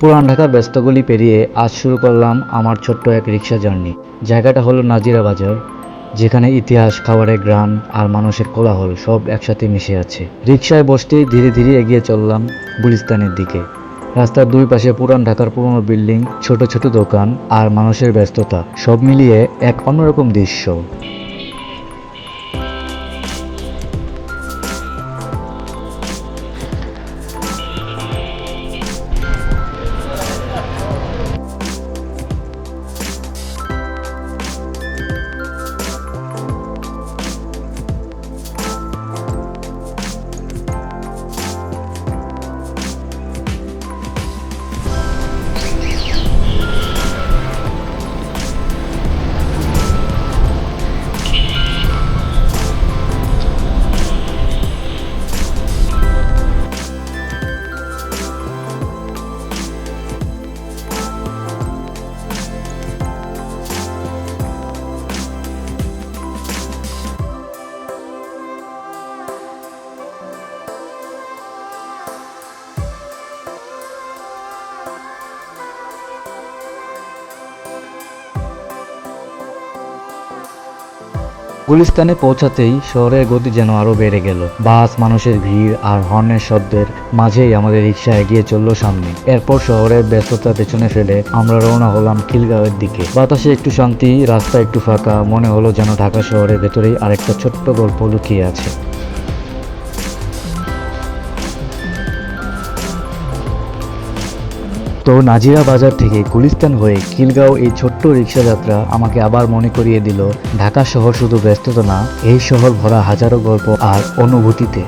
পুরান ঢাকার ব্যস্ত গলি পেরিয়ে আজ শুরু করলাম আমার ছোট্ট এক রিক্সা জার্নি। জায়গাটা হলো নাজিরা বাজার, যেখানে ইতিহাস, খাবারের গ্রান আর মানুষের কোলাহল সব একসাথে মিশে আছে। রিক্সায় বসতেই ধীরে ধীরে এগিয়ে চললাম গুলিস্তানের দিকে। রাস্তার দুই পাশে পুরান ঢাকার পুরনো বিল্ডিং, ছোট ছোট দোকান আর মানুষের ব্যস্ততা, সব মিলিয়ে এক অন্যরকম দৃশ্য। গুলিস্তানে পৌঁছাতেই শহরের গতি যেন আরো বেড়ে গেল। বাস, মানুষের ভিড় আর হর্নের শব্দের মাঝেই আমাদের রিক্সা এগিয়ে চললো সামনে। এরপর শহরের ব্যস্ততা পেছনে ফেলে আমরা রওনা হলাম খিলগাঁওয়ের দিকে। বাতাসে একটু শান্তি, রাস্তা একটু ফাঁকা, মনে হলো যেন ঢাকা শহরের ভেতরেই আরেকটা ছোট্ট গল্প লুকিয়ে আছে। তো নাজিরা বাজার থেকে গুলিস্তান হয়ে খিলগাঁও এই ছোট্ট রিক্সা যাত্রা আমাকে আবার মনে করিয়ে দিল ঢাকা শহর শুধু ব্যস্ততা না, এই শহর ভরা হাজারো গল্প আর অনুভূতিতে।